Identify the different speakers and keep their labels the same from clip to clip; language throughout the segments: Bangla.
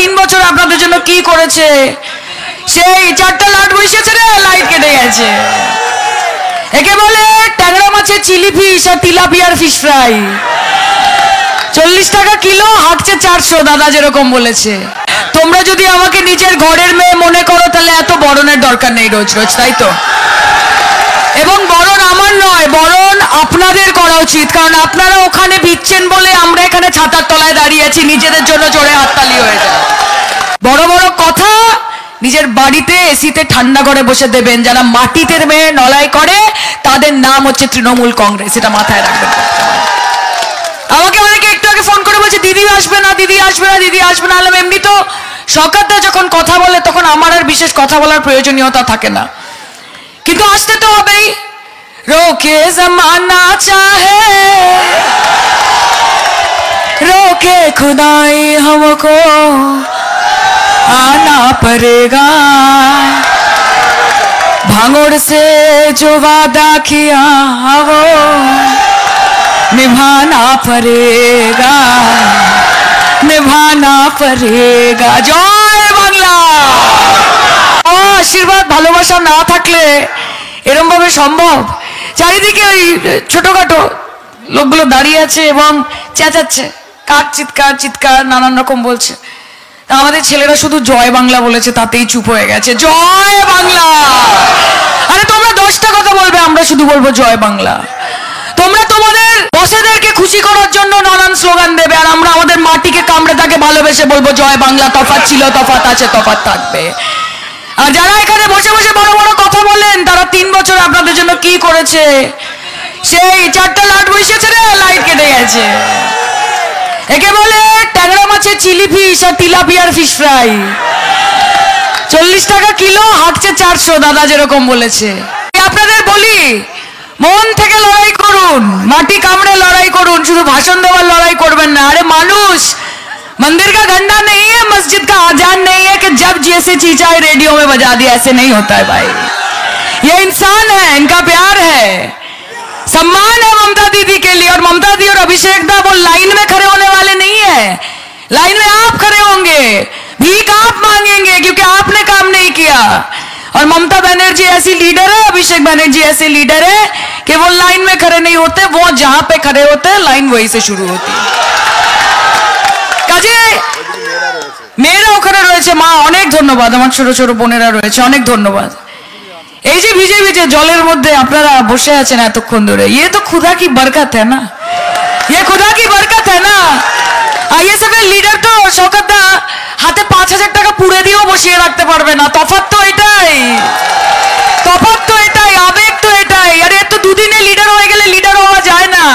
Speaker 1: 3 বছর আপনাদের জন্য কি করেছে? সেই 4টা লাট বসেছে রে, লাইট কেটে গেছে। একে বলে ট্যাংরা মাছের চিলি ফিশ আর তিলাপিয়ার ফিশ ফ্রাই। 40 টাকা কিলো, হাঁকছে 400, দাদা যেরকম বলেছে। তোমরা যদি আমাকে নিজের ঘরের মেয়ে মনে করো তাহলে এত বরণের দরকার নেই রোজ রোজ, তাই তো? এবং বরণ আমার নয়, বরণ আপনাদের করা উচিত, কারণ আপনারা ওখানে ভিজছেন বলে আমরা এখানে ছাতার তলায় দাঁড়িয়ে আছি, নিজেদের জন্য জোরে হাততালি হয়ে যায়। বড় বড় কথা নিজের বাড়িতে এসিতে ঠান্ডা করে বসে দেবেন। যারা মাটিতে মেয়ে নলাই করে তাদের নাম হচ্ছে তৃণমূল কংগ্রেস, এটা মাথায় রাখবেন। আমাকে অনেকে একটু আগে ফোন করে বলছে দিদি আসবে না, দিদি আসবে না, দিদি আসবে না। এমনি তো সরকারদা যখন কথা বলে তখন আমার আর বিশেষ কথা বলার প্রয়োজনীয়তা থাকে না, কিন্তু আসতে তো হবেই। रोके जमाना चाहे रोके खुदाई हमको आना पड़ेगा, भांगड़ से जो वादा किया वो निभाना पड़ेगा, निभाना पड़ेगा। जय बांग्ला। आशीर्वाद ভালোবাসা না থাকলে এরকম ভাবে সম্ভব? চারিদিকে ওই ছোটখাটো লোকগুলো দাঁড়িয়ে আছে এবং চেঁচাচ্ছে, কার চিৎকার চিৎকার নানান রকম বলছে। আমাদের ছেলেরা শুধু জয় বাংলা বলেছে, তাতেই চুপ হয়ে গেছে। জয় বাংলা। আরে তোমরা 10টা কথা বলবে, আমরা শুধু বলবো জয় বাংলা। তোমরা তোমাদের বসেদেরকে খুশি করার জন্য নানান স্লোগান দেবে, আর আমরা আমাদের মাটিকে কামড়ে তাকে ভালোবেসে বলবো জয় বাংলা। তফাৎ ছিল, তফাৎ আছে, তফাৎ থাকবে। আর যারা এখানে বসে বসে বড় বড় কথা বলেন তারা 3 বছর আপনাদের জন্য কি করেছে? সেই 4টা লাট বসেছে রে, লাইট কেটে গেছে। একে বলে ট্যাংরা মাছের চিলি ফিশ আর তিলাপিয়ার ফিশ ফ্রাই। 40 টাকা কিলো, হাঁকছে 400, দাদা যেরকম বলেছে। আপনাদের বলি, মন থেকে লড়াই করুন, মাটি কামড়ে লড়াই করুন, শুধু ভাষণ দেওয়ার লড়াই করবেন না। আরে মানুষ मंदिर का घंटा नहीं है, मस्जिद का आजान नहीं है कि जब जैसे चीचाए रेडियो में बजा दिया, ऐसे नहीं होता है भाई। ये इंसान है, इनका प्यार है, सम्मान है ममता दीदी के लिए। और ममता दी और अभिषेक दा वो लाइन में खड़े होने वाले नहीं है, लाइन में आप खड़े होंगे, भीख आप मांगेंगे क्योंकि आपने काम नहीं किया। और ममता बनर्जी ऐसी लीडर है, अभिषेक बनर्जी ऐसे लीडर है कि वो लाइन में खड़े नहीं होते, वो जहां पे खड़े होते हैं लाइन वहीं से शुरू होती है। কাজে মেয়েরা ওখানে রয়েছে, মা অনেক ধন্যবাদ, আমার ছোট ছোট বোনেরা রয়েছে, অনেক ধন্যবাদ। এই যে ভিজে ভিজে জলের মধ্যে আপনারা বসে আছেন এতক্ষণ ধরে, ये तो खुदा की बरकत है ना, ये खुदा की बरकत है ना। आईएसएफ এর লিডার তো শওকত দা হাতে 5000 টাকা পুড়ে দিয়েও বসিয়ে রাখতে পারবে না। তফাৎ তো এটাই, তফাৎ তো এটাই, আবেগ তো এটাই। আরে এত দুদিনে লিডার হয়ে গেলে লিডার হওয়া যায় না।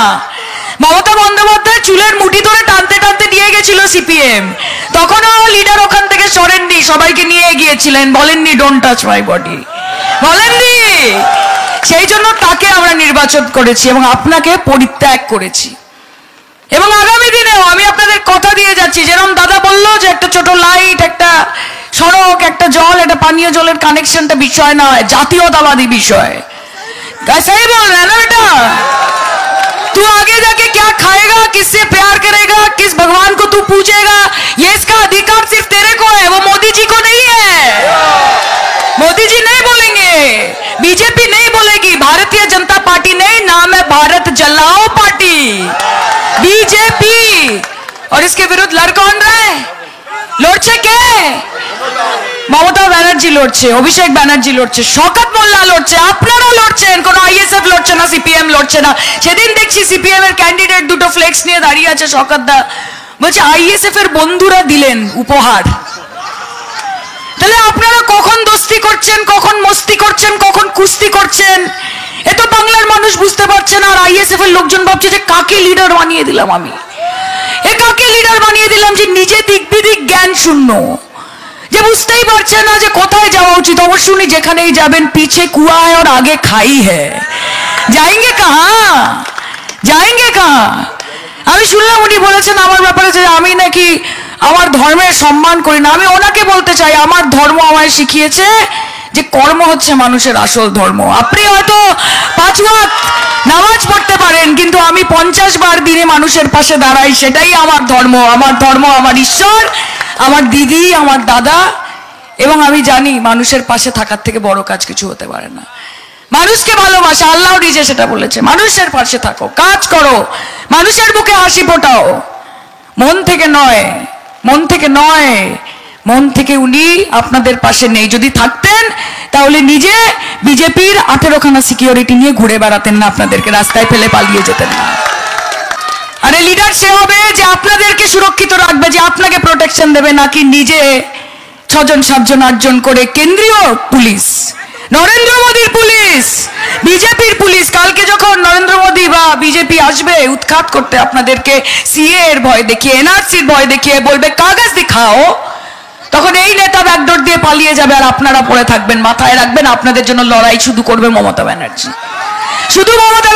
Speaker 1: মমতা বন্দ্যোপাধ্যায় চুলের মুঠি ধরে টানতে টানতে নিয়ে গেছিল সিপিএম, তখনও লিডার ওখান থেকে সরেননি, সবাইকে নিয়ে গিয়েছিলেন, বলেননি ডোন্ট টাচ মাই বডি, বলেননি। সেই জন্য তাকে আমরা নির্বাচন করেছি এবং আপনাকে পরিত্যাগ করেছি। এবং আগামী দিনেও আমি আপনাদের কথা দিয়ে যাচ্ছি, যেরকম দাদা বললো যে একটা ছোট লাইট, একটা সড়ক, একটা জল, একটা পানীয় জলের কানেকশনটা বিষয় নয়, জাতীয়তাবাদী বিষয়। सही बोल रहा है ना बेटा? तू आगे जाके क्या खाएगा, किससे प्यार करेगा, किस भगवान को तू पूजेगा, ये इसका अधिकार सिर्फ तेरे को है, वो मोदी जी को नहीं है। मोदी जी नहीं बोलेंगे, बीजेपी नहीं बोलेगी, भारतीय जनता पार्टी नहीं, नाम है भारत जलाओ पार्टी, बीजेपी। और इसके विरुद्ध लड़ कौन रहा है? লড়ছে কে? মমতা ব্যানার্জি লড়ছে, অভিষেক ব্যানার্জি লড়ছে, শওকত মোল্লা লড়ছে, আপনারা লড়ছেন, কোন আইএসএফ লড়ছে না, সিপিএম লড়ছে না। সেদিন দেখছি সিপিএম এর ক্যান্ডিডেট দুটো ফ্লেক্স নিয়ে দাঁড়িয়ে আছে, শওকত দা বলছে আইএসএফ এর বন্ধুরা দিলেন উপহার। তাহলে আপনারা কখন দোস্তি করছেন, কখন মস্তি করছেন, কখন কুস্তি করছেন, এ তো বাংলার মানুষ বুঝতে পারছে না। আর আইএসএফ এর লোকজন ভাবছে যে কাকে লিডার বানিয়ে দিলাম আমি, এ কাকে লিডার বানিয়ে দিলাম যে নিজে দিক বিদিক জ্ঞান শূন্য, যে বুঝতেই পারছে না যে কোথায় যাওয়া উচিত। অবশ্য উনি যেখানেই যাবেন পিছে কুয়া है और आगे खाई है, जाएंगे कहाँ, जाएंगे कहाँ? আমি শুনলাম উনি বলেছেন আমার ব্যাপারে যে আমি নাকি আমার ধর্মের সম্মান করি না। আমি ওনাকে বলতে চাই, আমার ধর্ম আমায় শিখিয়েছে যে কর্ম হচ্ছে মানুষের আসল ধর্ম। আপনি হয়তো 5 ওয়াক্ত নামাজ পড়তে পারেন, কিন্তু আমি 50 বার দিনে মানুষের পাশে দাঁড়াই, সেটাই আমার ধর্ম। আমার ধর্ম আমার ঈশ্বর, আমার দিদি, আমার দাদা, এবং আমি জানি মানুষের পাশে থাকার থেকে বড় কাজ কিছু হতে পারে না। মানুষকে ভালোবাসা, আল্লাহ নিজে সেটা বলেছে, মানুষের পাশে থাকো, কাজ করো, মানুষের বুকে হাসি ফোটাও, মন থেকে নয়, মন থেকে নয়, মন থেকে উনি আপনাদের পাশে নেই। যদি থাকতেন তাহলে নিজে বিজেপির 18খানা সিকিউরিটি নিয়ে ঘুরে বেড়াতেন না, আপনাদেরকে রাস্তায় ফেলে পালিয়ে যেতেন না। আরে লিডার সে হবে যে আপনাদেরকে সুরক্ষিত রাখবে, যে আপনাকে প্রোটেকশন দেবে, নাকি নিজে 6 জন 7 জন 8 জন করে কেন্দ্রীয় পুলিশ, নরেন্দ্র মোদীর পুলিশ, বিজেপির পুলিশ। কালকে যখন নরেন্দ্র মোদী বা বিজেপি আসবে উৎখাত করতে আপনাদেরকে, সিএ এর ভয় দেখিয়ে, এনআরসির ভয় দেখিয়ে বলবে কাগজ দিখাও, তখন এই নেতা ব্যাকডোর দিয়ে পালিয়ে যাবে আর আপনারা পড়ে থাকবেন। মাথায় রাখবেন, আপনাদের জন্য লড়াই শুধু করবে মমতা ব্যানার্জি, শুধু মমতা